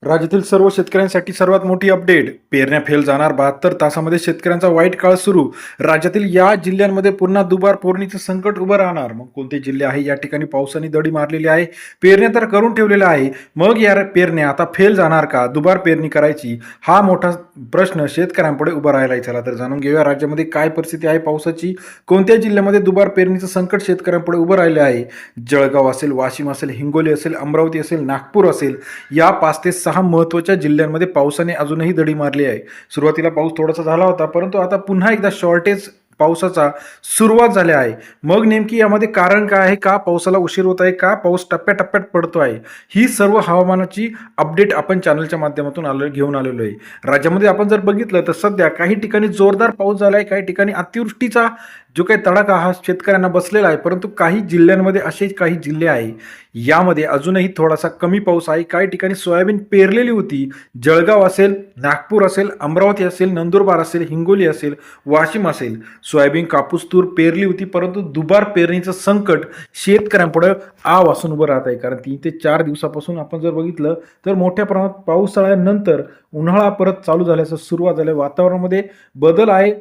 राज्यातील सर्व शेतकऱ्यांसाठी सर्वात मोठी अपडेट. पेरण्या फेल जाणार 72 तासामध्ये शेतकऱ्यांचा वाईट काळ सुरू. राज्यातील या जिल्ह्यांमध्ये पुन्हा दुबार पेरणीचं संकट उभं राहणार. मग कोणते जिल्हे आहे? या ठिकाणी पावसाने दडी मारलेली आहे. पेरण्या तर करून ठेवलेल्या आहे. मग या पेरण्या आता फेल जाणार का? दुबार पेरणी करायची, हा मोठा प्रश्न शेतकऱ्यांपुढे उभा राहिला. चला तर जाणून घेऊया राज्यामध्ये काय परिस्थिती आहे पावसाची. कोणत्या जिल्ह्यामध्ये दुबार पेरणीचं संकट शेतकऱ्यांपुढे उभं राहिले आहे? जळगाव असेल, वाशिम असेल, हिंगोली असेल, अमरावती असेल, नागपूर असेल, या 5 ते 6 महत्त्वाच्या जिल्ह्यांमध्ये पावसाने अजूनही दडी मारली आहे. सुरुवातीला पाऊस थोडासा झाला होता, परंतु आता पुन्हा एकदा शॉर्टेज पावसाचा सुरुवात झाली आहे. मग नेमकी यामध्ये कारण काय आहे? का पावसाला उशीर होत आहे? का पाऊस टप्प्याटप्प्यात पडतो आहे? ही सर्व हवामानाची अपडेट आपण चॅनलच्या माध्यमातून घेऊन आलेलो आहे. राज्यामध्ये आपण जर बघितलं तर सध्या काही ठिकाणी जोरदार पाऊस झाला आहे, काही ठिकाणी अतिवृष्टीचा जो काही तडाखा हा शेतकऱ्यांना बसलेला आहे. परंतु काही जिल्ह्यांमध्ये असे काही जिल्हे आहे, यामध्ये अजूनही थोडासा कमी पाऊस आहे. काही ठिकाणी सोयाबीन पेरलेली होती. जळगाव असेल, नागपूर असेल, अमरावती असेल, नंदुरबार असेल, हिंगोली असेल, वाशिम असेल, सोयाबीन, कापूस, तूर पेरली होती. परंतु दुबार पेरणीचं संकट शेतकऱ्यांपुढे आव असून उभं राहत आहे. कारण 3 ते 4 दिवसापासून आपण जर बघितलं तर मोठ्या प्रमाणात पावसाळ्यानंतर उन्हाळा परत चालू झाल्याचं सुरुवात झाली. वातावरणामध्ये बदल आहे.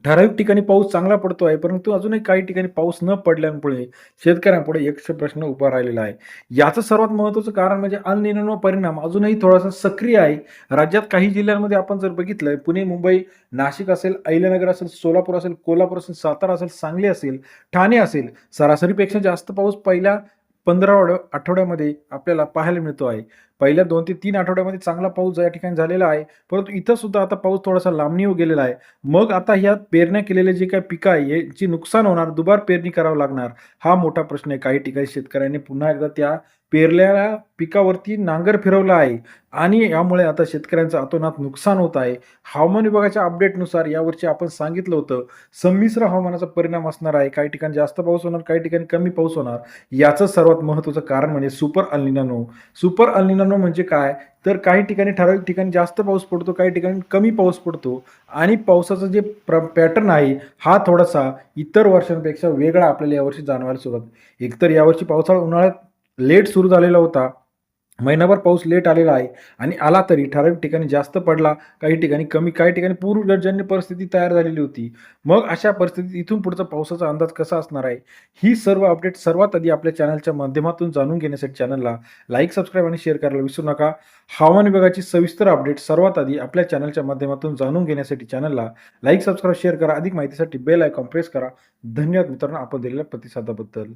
ठराविक ठिकाणी पाऊस चांगला पडतो आहे, परंतु अजूनही काही ठिकाणी पाऊस न पडल्यामुळे शेतकऱ्यांपुढे एक प्रश्न उभा राहिलेला आहे. याचं सर्वात महत्त्वाचं कारण म्हणजे अल निनो परिणाम अजूनही थोडासा सक्रिय आहे. राज्यात काही जिल्ह्यांमध्ये आपण जर बघितलं, पुणे, मुंबई, नाशिक असेल, अहिल्यानगर असेल, सोलापूर असेल, कोल्हापूर असेल, सातारा असेल, सांगली असेल, ठाणे असेल, सरासरीपेक्षा जास्त पाऊस पहिल्या 15 आठवड्यामध्ये आपल्याला पाहायला मिळतो आहे. पहिल्या 2 ते 3 आठवड्यामध्ये चांगला पाऊस या ठिकाणी झालेला आहे, परंतु इथं सुद्धा आता पाऊस थोडासा लांबणीवर गेलेला आहे. मग आता ह्या पेरण्या केलेले जे काही पिकं आहे, याची नुकसान होणार, दुबार पेरणी करावं लागणार, हा मोठा प्रश्न आहे. काही ठिकाणी शेतकऱ्यांनी पुन्हा एकदा त्या पेरलेल्या पिकावरती नांगर फिरवला आहे आणि यामुळे आता शेतकऱ्यांचं अतोनात नुकसान होत आहे. हवामान विभागाच्या अपडेटनुसार यावर्षी आपण सांगितलं होतं, संमिश्र हवामानाचा परिणाम असणार आहे. काही ठिकाणी जास्त पाऊस होणार, काही ठिकाणी कमी पाऊस होणार. याचं सर्वात महत्त्वाचं कारण म्हणजे सुपर अल निनो. सुपर अल निनो म्हणजे काय? तर काही ठिकाणी ठराविक ठिकाणी जास्त पाऊस पडतो, काही ठिकाणी कमी पाऊस पडतो आणि पावसाचं जे पॅटर्न आहे हा थोडासा इतर वर्षांपेक्षा वेगळा आपल्याला यावर्षी जाणवायला सुरुवात. एकतर यावर्षी पावसाळा उन्हाळ्यात लेट सुरू झालेला होता. महिनाभर पाऊस लेट आलेला आहे आणि आला तरी ठराविक ठिकाणी जास्त पडला, काही ठिकाणी कमी, काही ठिकाणी पूरजन्य परिस्थिती तयार झालेली होती. मग अशा परिस्थितीत इथून पुढचा पावसाचा अंदाज कसा असणार आहे? ही सर्व अपडेट सर्वात आधी आपल्या चॅनलच्या माध्यमातून जाणून घेण्यासाठी चॅनलला लाईक, सबस्क्राईब आणि शेअर करायला विसरू नका. हवामान विभागाची सविस्तर अपडेट सर्वात आधी आपल्या चॅनलच्या माध्यमातून जाणून घेण्यासाठी चॅनलला लाईक, सबस्क्राईब, शेअर करा. अधिक माहितीसाठी बेल आयकॉन प्रेस करा. धन्यवाद मित्रांनो, आपण दिलेल्या प्रतिसादाबद्दल.